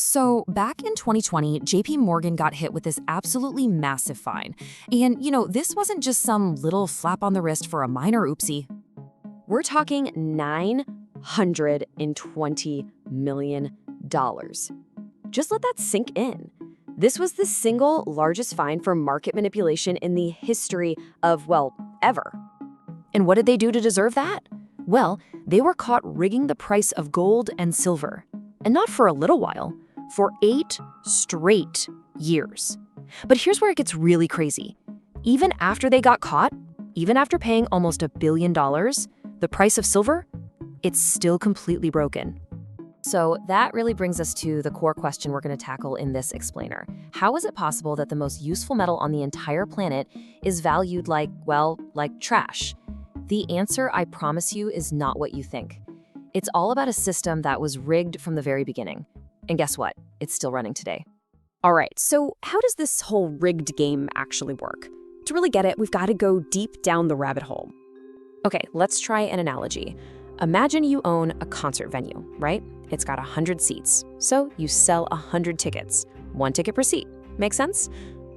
So back in 2020, JP Morgan got hit with this absolutely massive fine. And, this wasn't just some little slap on the wrist for a minor oopsie. We're talking $920 million. Just let that sink in. This was the single largest fine for market manipulation in the history of, well, ever. And what did they do to deserve that? Well, they were caught rigging the price of gold and silver. And not for a little while, for 8 straight years. But here's where it gets really crazy. Even after they got caught, even after paying almost $1 billion, the price of silver, it's still completely broken. So that really brings us to the core question we're going to tackle in this explainer. How is it possible that the most useful metal on the entire planet is valued like trash? The answer, I promise you, is not what you think. It's all about a system that was rigged from the very beginning. And guess what? It's still running today. All right, so how does this whole rigged game actually work? To really get it, we've got to go deep down the rabbit hole. Okay, let's try an analogy. Imagine you own a concert venue, right? It's got 100 seats, so you sell 100 tickets, 1 ticket per seat. Make sense?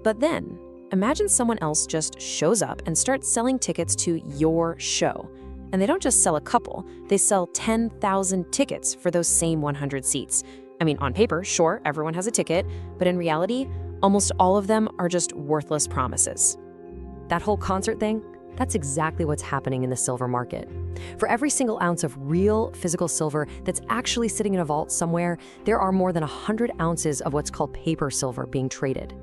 But then, imagine someone else just shows up and starts selling tickets to your show. And they don't just sell a couple, they sell 10,000 tickets for those same 100 seats. I mean, on paper, sure, everyone has a ticket, but in reality, almost all of them are just worthless promises. That whole concert thing, that's exactly what's happening in the silver market. For every single ounce of real physical silver that's actually sitting in a vault somewhere, there are more than 100 ounces of what's called paper silver being traded.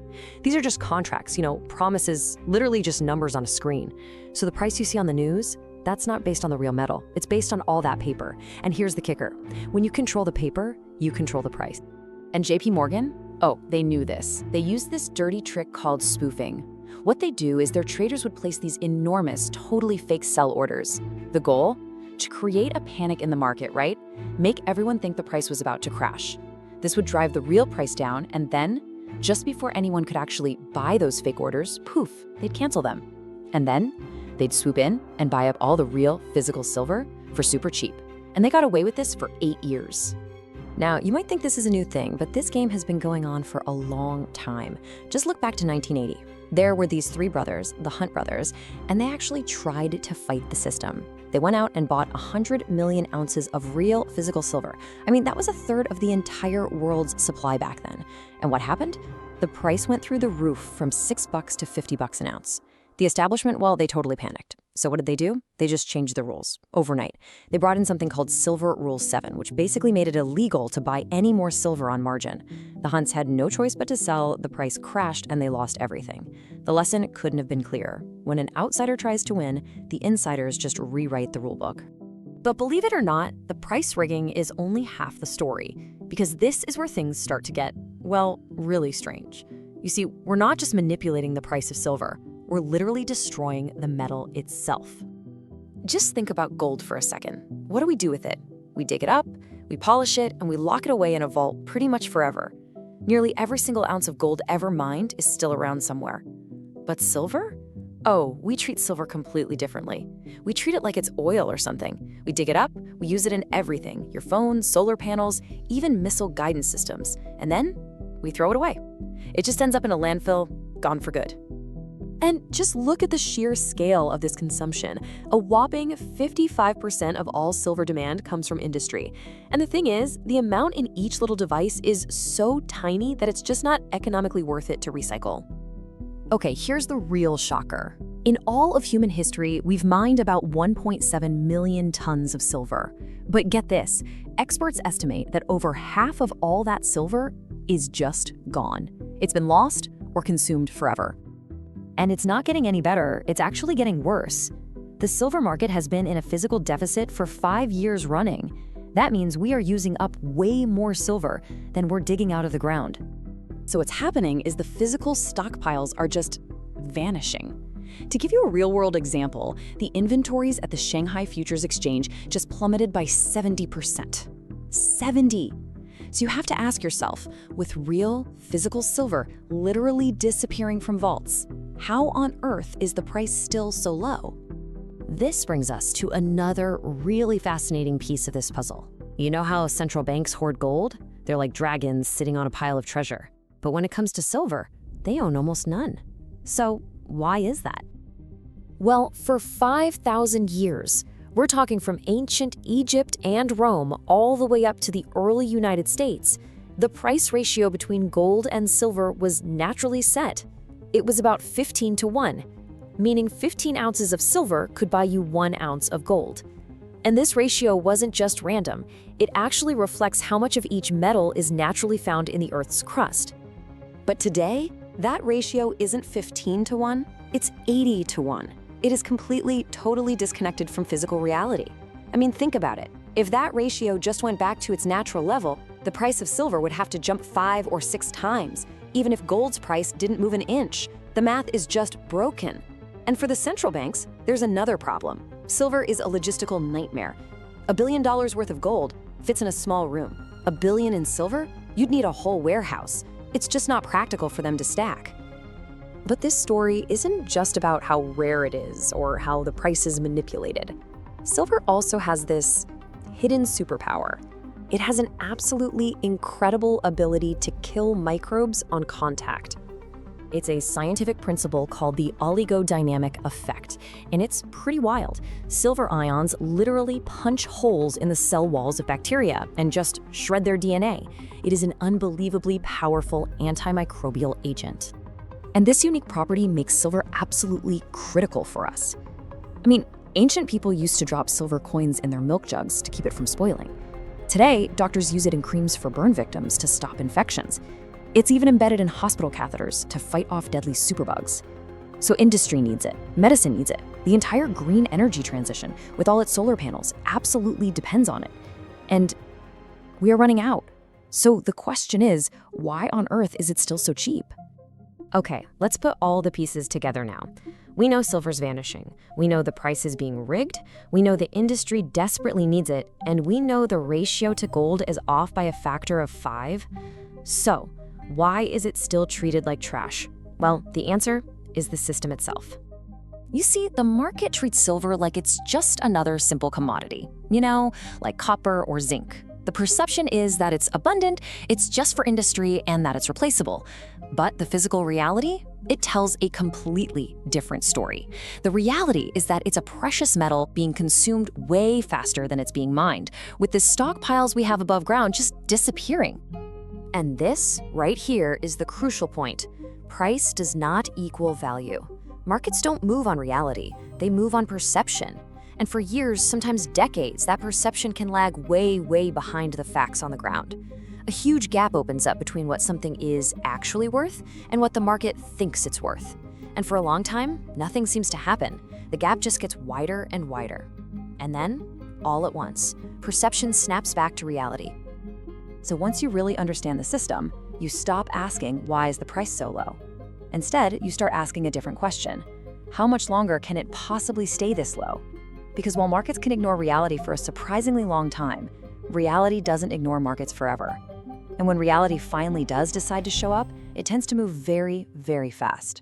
These are just contracts, promises, literally just numbers on a screen. So the price you see on the news, that's not based on the real metal. It's based on all that paper. And here's the kicker. When you control the paper, you control the price. And JP Morgan? Oh, they knew this. They used this dirty trick called spoofing. What they do is their traders would place these enormous, totally fake sell orders. The goal? To create a panic in the market, right? Make everyone think the price was about to crash. This would drive the real price down, and then, just before anyone could actually buy those fake orders, poof, they'd cancel them. And then, they'd swoop in and buy up all the real physical silver for super cheap. And they got away with this for 8 years. Now, you might think this is a new thing, but this game has been going on for a long time. Just look back to 1980. There were these 3 brothers, the Hunt brothers, and they actually tried to fight the system. They went out and bought 100 million ounces of real physical silver. I mean, that was a third of the entire world's supply back then. And what happened? The price went through the roof from $6 to $50 an ounce. The establishment, well, they totally panicked. So what did they do? They just changed the rules overnight. They brought in something called Silver Rule 7, which basically made it illegal to buy any more silver on margin. The Hunts had no choice but to sell, the price crashed, and they lost everything. The lesson couldn't have been clearer. When an outsider tries to win, the insiders just rewrite the rulebook. But believe it or not, the price rigging is only half the story, because this is where things start to get, well, really strange. You see, we're not just manipulating the price of silver. We're literally destroying the metal itself. Just think about gold for a second. What do we do with it? We dig it up, we polish it, and we lock it away in a vault pretty much forever. Nearly every single ounce of gold ever mined is still around somewhere. But silver? Oh, we treat silver completely differently. We treat it like it's oil or something. We dig it up, we use it in everything, your phones, solar panels, even missile guidance systems. And then we throw it away. It just ends up in a landfill, gone for good. And just look at the sheer scale of this consumption. A whopping 55% of all silver demand comes from industry. And the thing is, the amount in each little device is so tiny that it's just not economically worth it to recycle. Okay, here's the real shocker. In all of human history, we've mined about 1.7 million tons of silver. But get this, experts estimate that over half of all that silver is just gone. It's been lost or consumed forever. And it's not getting any better, it's actually getting worse. The silver market has been in a physical deficit for 5 years running. That means we are using up way more silver than we're digging out of the ground. So what's happening is the physical stockpiles are just vanishing. To give you a real-world example, the inventories at the Shanghai Futures Exchange just plummeted by 70%. 70! So you have to ask yourself, with real, physical silver literally disappearing from vaults, how on earth is the price still so low? This brings us to another really fascinating piece of this puzzle. You know how central banks hoard gold? They're like dragons sitting on a pile of treasure. But when it comes to silver, they own almost none. So why is that? Well, for 5,000 years, we're talking from ancient Egypt and Rome all the way up to the early United States, the price ratio between gold and silver was naturally set. It was about 15 to 1, meaning 15 ounces of silver could buy you 1 ounce of gold. And this ratio wasn't just random, it actually reflects how much of each metal is naturally found in the Earth's crust. But today, that ratio isn't 15 to 1, it's 80 to 1. It is completely, totally disconnected from physical reality. I mean, think about it. If that ratio just went back to its natural level, the price of silver would have to jump 5 or 6 times, even if gold's price didn't move an inch. The math is just broken. And for the central banks, there's another problem. Silver is a logistical nightmare. $1 billion worth of gold fits in a small room. $1 billion in silver? You'd need a whole warehouse. It's just not practical for them to stack. But this story isn't just about how rare it is or how the price is manipulated. Silver also has this hidden superpower. It has an absolutely incredible ability to kill microbes on contact. It's a scientific principle called the oligodynamic effect, and it's pretty wild. Silver ions literally punch holes in the cell walls of bacteria and just shred their DNA. It is an unbelievably powerful antimicrobial agent. And this unique property makes silver absolutely critical for us. I mean, ancient people used to drop silver coins in their milk jugs to keep it from spoiling. Today, doctors use it in creams for burn victims to stop infections. It's even embedded in hospital catheters to fight off deadly superbugs. So industry needs it, medicine needs it. The entire green energy transition, with all its solar panels, absolutely depends on it. And we are running out. So the question is, why on earth is it still so cheap? Okay, let's put all the pieces together now. We know silver's vanishing. We know the price is being rigged. We know the industry desperately needs it. And we know the ratio to gold is off by a factor of 5. So, why is it still treated like trash? Well, the answer is the system itself. You see, the market treats silver like it's just another simple commodity, like copper or zinc. The perception is that it's abundant, it's just for industry, and that it's replaceable. But the physical reality? It tells a completely different story. The reality is that it's a precious metal being consumed way faster than it's being mined, with the stockpiles we have above ground just disappearing. And this, right here, is the crucial point. Price does not equal value. Markets don't move on reality, they move on perception. And for years, sometimes decades, that perception can lag way, way behind the facts on the ground. A huge gap opens up between what something is actually worth and what the market thinks it's worth. And for a long time, nothing seems to happen. The gap just gets wider and wider. And then, all at once, perception snaps back to reality. So once you really understand the system, you stop asking, why is the price so low? Instead, you start asking a different question. How much longer can it possibly stay this low? Because while markets can ignore reality for a surprisingly long time, reality doesn't ignore markets forever. And when reality finally does decide to show up, it tends to move very, very fast.